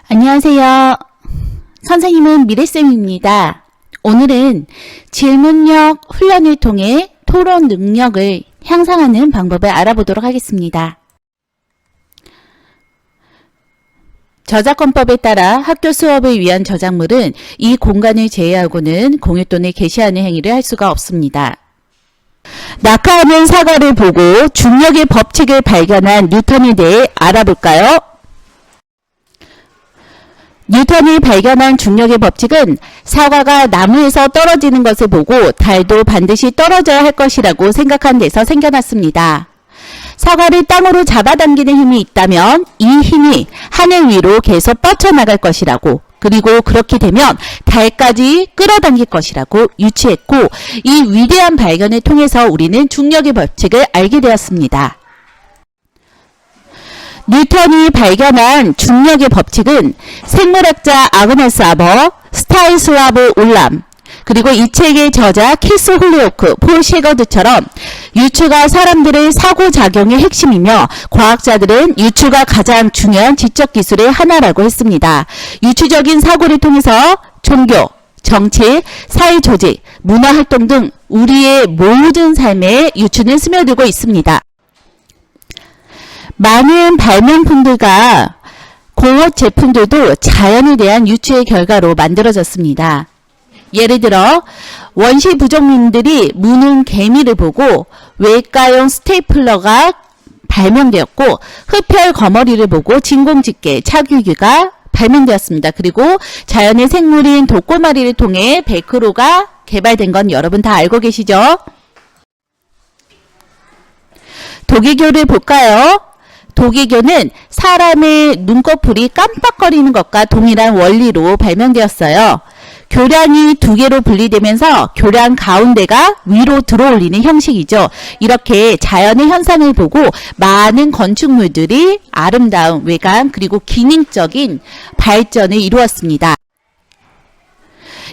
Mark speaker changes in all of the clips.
Speaker 1: 안녕하세요. 선생님은 미래쌤입니다. 오늘은 질문력 훈련을 통해 토론 능력을 향상하는 방법을 알아보도록 하겠습니다. 저작권법에 따라 학교 수업을 위한 저작물은 이 공간을 제외하고는 공유 또는 게시하는 행위를 할 수가 없습니다. 낙하하는 사과를 보고 중력의 법칙을 발견한 뉴턴에 대해 알아볼까요? 뉴턴이 발견한 중력의 법칙은 사과가 나무에서 떨어지는 것을 보고 달도 반드시 떨어져야 할 것이라고 생각한 데서 생겨났습니다. 사과를 땅으로 잡아당기는 힘이 있다면 이 힘이 하늘 위로 계속 뻗쳐나갈 것이라고, 그리고 그렇게 되면 달까지 끌어당길 것이라고 유추했고, 이 위대한 발견을 통해서 우리는 중력의 법칙을 알게 되었습니다. 뉴턴이 발견한 중력의 법칙은 생물학자 아그네스 아버, 스타니슬라브 올람, 그리고 이 책의 저자 키스 홀리오크, 폴 셰거드처럼 유추가 사람들의 사고작용의 핵심이며 과학자들은 유추가 가장 중요한 지적 기술의 하나라고 했습니다. 유추적인 사고를 통해서 종교, 정치, 사회조직, 문화활동 등 우리의 모든 삶에 유추는 스며들고 있습니다. 많은 발명품들과 공업 제품들도 자연에 대한 유추의 결과로 만들어졌습니다. 예를 들어 원시 부족민들이 무는 개미를 보고 외과용 스테이플러가 발명되었고, 흡혈 거머리를 보고 진공집게, 차규기가 발명되었습니다. 그리고 자연의 생물인 독고마리를 통해 벨크로가 개발된 건 여러분 다 알고 계시죠? 도개교를 볼까요? 도개교는 사람의 눈꺼풀이 깜빡거리는 것과 동일한 원리로 발명되었어요. 교량이 두 개로 분리되면서 교량 가운데가 위로 들어올리는 형식이죠. 이렇게 자연의 현상을 보고 많은 건축물들이 아름다운 외관 그리고 기능적인 발전을 이루었습니다.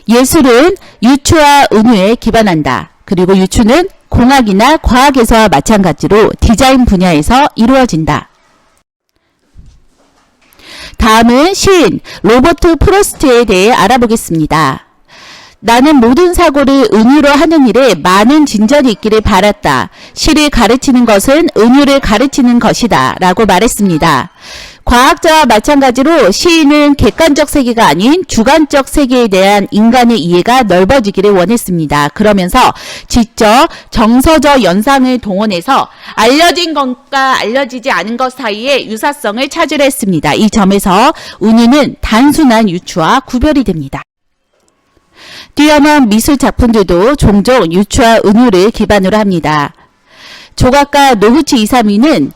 Speaker 1: 예술은 유추와 은유에 기반한다. 그리고 유추는 공학이나 과학에서와 마찬가지로 디자인 분야에서 이루어진다. 다음은 시인 로버트 프로스트에 대해 알아보겠습니다. 나는 모든 사고를 은유로 하는 일에 많은 진전이 있기를 바랐다. 시를 가르치는 것은 은유를 가르치는 것이다 라고 말했습니다. 과학자와 마찬가지로 시인은 객관적 세계가 아닌 주관적 세계에 대한 인간의 이해가 넓어지기를 원했습니다. 그러면서 지적, 정서적 연상을 동원해서 알려진 것과 알려지지 않은 것 사이의 유사성을 찾으려 했습니다. 이 점에서 은유는 단순한 유추와 구별이 됩니다. 뛰어난 미술 작품들도 종종 유추와 은유를 기반으로 합니다. 조각가 노구치 이사미는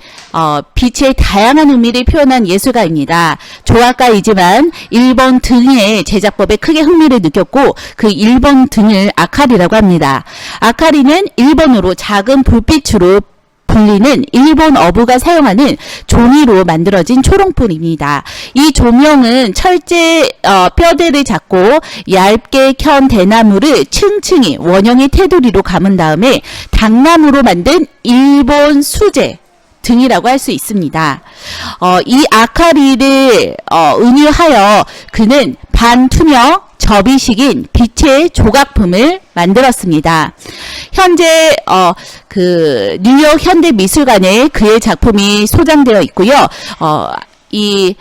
Speaker 1: 빛의 다양한 의미를 표현한 예술가입니다. 조각가이지만 일본 등의 제작법에 크게 흥미를 느꼈고 그 일본 등을 아카리라고 합니다. 아카리는 일본어로 작은 불빛으로 불리는 일본 어부가 사용하는 종이로 만들어진 초롱불입니다. 이 조명은 철제 뼈대를 잡고 얇게 켠 대나무를 층층이 원형의 테두리로 감은 다음에 당나무로 만든 일본 수제 등이라고 할 수 있습니다. 이 아카리를 은유하여 그는 반투명 접이식인 빛의 조각품을 만들었습니다. 현재 뉴욕 현대미술관에 그의 작품이 소장되어 있고요. 이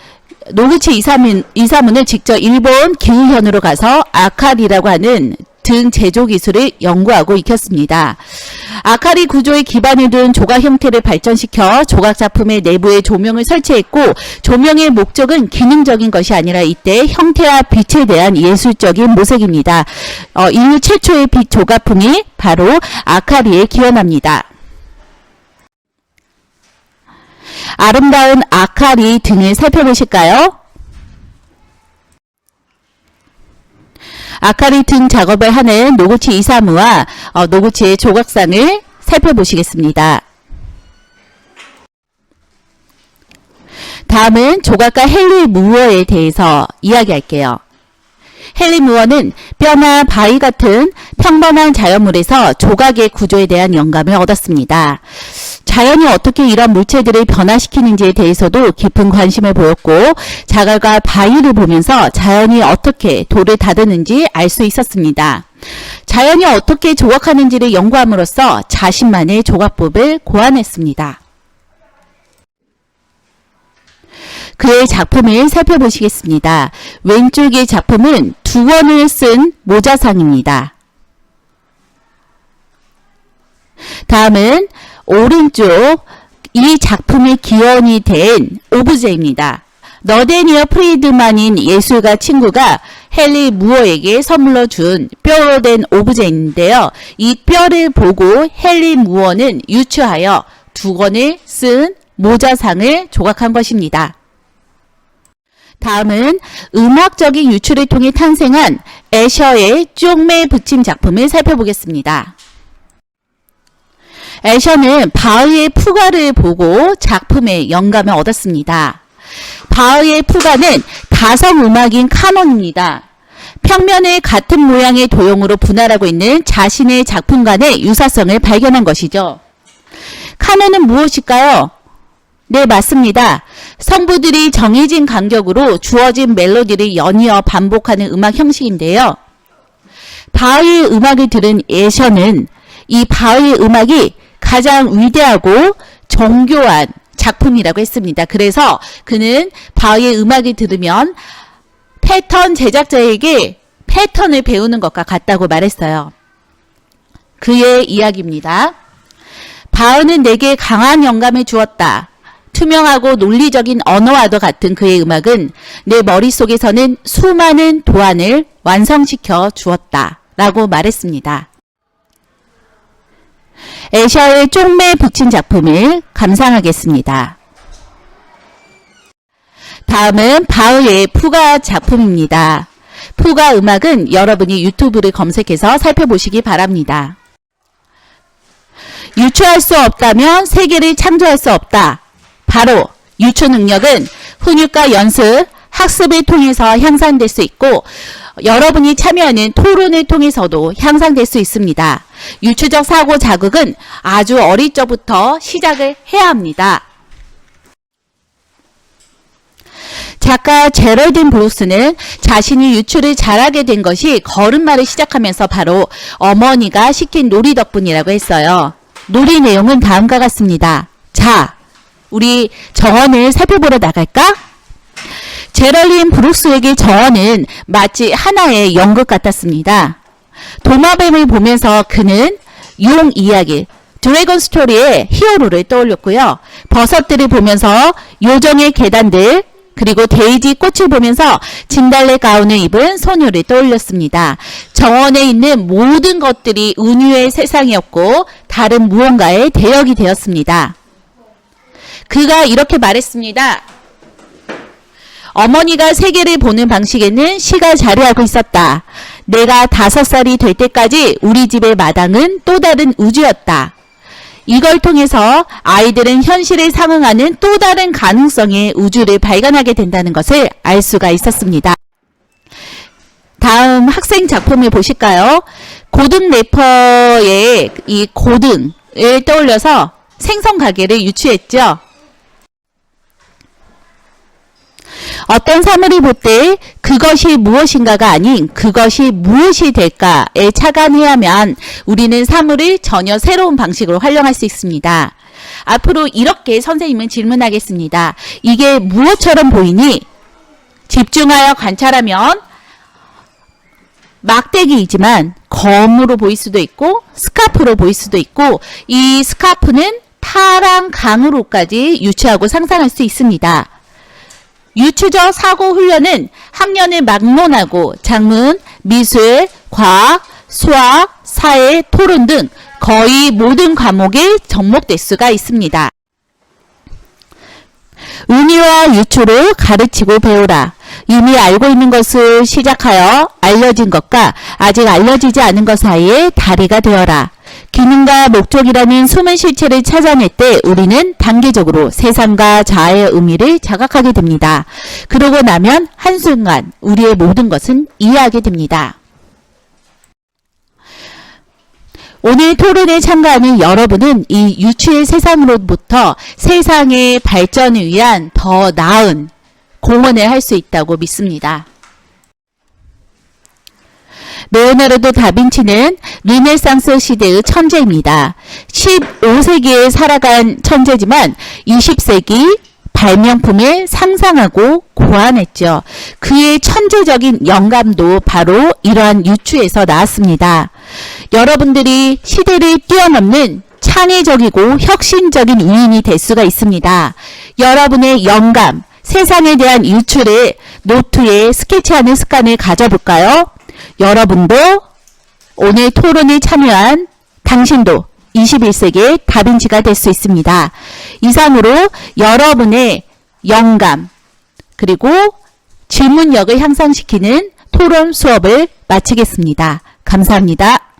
Speaker 1: 노구치 이사무는 직접 일본 기후현으로 가서 아카리라고 하는 등 제조 기술을 연구하고 익혔습니다. 아카리 구조의 기반을 둔 조각 형태를 발전시켜 조각 작품의 내부에 조명을 설치했고, 조명의 목적은 기능적인 것이 아니라 이때 형태와 빛에 대한 예술적인 모색입니다. 인류 최초의 빛 조각품이 바로 아카리에 기원합니다. 아름다운 아카리 등을 살펴보실까요? 아카리 등 작업을 하는 노구치 이사무와 노구치의 조각상을 살펴보시겠습니다. 다음은 조각가 헨리 무어에 대해서 이야기할게요. 헨리 무어는 뼈나 바위 같은 평범한 자연물에서 조각의 구조에 대한 영감을 얻었습니다. 자연이 어떻게 이런 물체들을 변화시키는지에 대해서도 깊은 관심을 보였고 자갈과 바위를 보면서 자연이 어떻게 돌을 다듬는지 알 수 있었습니다. 자연이 어떻게 조각하는지를 연구함으로써 자신만의 조각법을 고안했습니다. 그의 작품을 살펴보시겠습니다. 왼쪽의 작품은 2권을 쓴 모자상입니다. 다음은 오른쪽 이 작품의 기원이 된 오브제입니다. 너데니어 프리드만인 예술가 친구가 헨리 무어에게 선물로 준 뼈로 된 오브제인데요. 이 뼈를 보고 헨리 무어는 유추하여 2권을 쓴 모자상을 조각한 것입니다. 다음은 음악적인 유출을 통해 탄생한 애셔의 쪽매 붙임 작품을 살펴보겠습니다. 애셔는 바흐의 푸가를 보고 작품의 영감을 얻었습니다. 바흐의 푸가는 다성음악인 카논입니다. 평면을 같은 모양의 도형으로 분할하고 있는 자신의 작품 간의 유사성을 발견한 것이죠. 카논은 무엇일까요? 네, 맞습니다. 성부들이 정해진 간격으로 주어진 멜로디를 연이어 반복하는 음악 형식인데요. 바흐의 음악을 들은 애셔는 이 바흐의 음악이 가장 위대하고 정교한 작품이라고 했습니다. 그래서 그는 바흐의 음악을 들으면 패턴 제작자에게 패턴을 배우는 것과 같다고 말했어요. 그의 이야기입니다. 바흐는 내게 강한 영감을 주었다. 투명하고 논리적인 언어와도 같은 그의 음악은 내 머릿속에서는 수많은 도안을 완성시켜 주었다. 라고 말했습니다. 애셔의 쪽매 붙인 작품을 감상하겠습니다. 다음은 바흐의 푸가 작품입니다. 푸가 음악은 여러분이 유튜브를 검색해서 살펴보시기 바랍니다. 유추할 수 없다면 세계를 창조할 수 없다. 바로 유추 능력은 훈육과 연습, 학습을 통해서 향상될 수 있고 여러분이 참여하는 토론을 통해서도 향상될 수 있습니다. 유추적 사고 자극은 아주 어릴 적부터 시작을 해야 합니다. 작가 제럴딘 브룩스는 자신이 유추를 잘하게 된 것이 걸음마를 시작하면서 바로 어머니가 시킨 놀이 덕분이라고 했어요. 놀이 내용은 다음과 같습니다. 자, 우리 정원을 살펴보러 나갈까? 제럴린 브룩스에게 정원은 마치 하나의 연극 같았습니다. 도마뱀을 보면서 그는 용 이야기, 드래곤 스토리의 히어로를 떠올렸고요. 버섯들을 보면서 요정의 계단들, 그리고 데이지 꽃을 보면서 진달래 가운을 입은 소녀를 떠올렸습니다. 정원에 있는 모든 것들이 은유의 세상이었고 다른 무언가의 대역이 되었습니다. 그가 이렇게 말했습니다. 어머니가 세계를 보는 방식에는 시가 자리하고 있었다. 내가 5살이 될 때까지 우리 집의 마당은 또 다른 우주였다. 이걸 통해서 아이들은 현실에 상응하는 또 다른 가능성의 우주를 발견하게 된다는 것을 알 수가 있었습니다. 다음 학생 작품을 보실까요? 고등 래퍼의 이 고등을 떠올려서 생선 가게를 유추했죠. 어떤 사물을 볼 때 그것이 무엇인가가 아닌 그것이 무엇이 될까에 착안해야만 우리는 사물을 전혀 새로운 방식으로 활용할 수 있습니다. 앞으로 이렇게 선생님은 질문하겠습니다. 이게 무엇처럼 보이니? 집중하여 관찰하면 막대기이지만 검으로 보일 수도 있고 스카프로 보일 수도 있고 이 스카프는 파랑 강으로까지 유추하고 상상할 수 있습니다. 유추적 사고 훈련은 학년을 막론하고 작문, 미술, 과학, 수학, 사회, 토론 등 거의 모든 과목에 접목될 수가 있습니다. 은유와 유추를 가르치고 배우라. 이미 알고 있는 것을 시작하여 알려진 것과 아직 알려지지 않은 것 사이에 다리가 되어라. 기능과 목적이라는 숨은 실체를 찾아낼 때 우리는 단계적으로 세상과 자아의 의미를 자각하게 됩니다. 그러고 나면 한순간 우리의 모든 것은 이해하게 됩니다. 오늘 토론에 참가하는 여러분은 이 유추의 세상으로부터 세상의 발전을 위한 더 나은 공헌을 할 수 있다고 믿습니다. 레오나르도 다빈치는 르네상스 시대의 천재입니다. 15세기에 살아간 천재지만 20세기 발명품을 상상하고 고안했죠. 그의 천재적인 영감도 바로 이러한 유추에서 나왔습니다. 여러분들이 시대를 뛰어넘는 창의적이고 혁신적인 위인이 될 수가 있습니다. 여러분의 영감, 세상에 대한 유추를 노트에 스케치하는 습관을 가져볼까요? 여러분도 오늘 토론에 참여한 당신도 21세기의 다빈치가 될 수 있습니다. 이상으로 여러분의 영감 그리고 질문력을 향상시키는 토론 수업을 마치겠습니다. 감사합니다.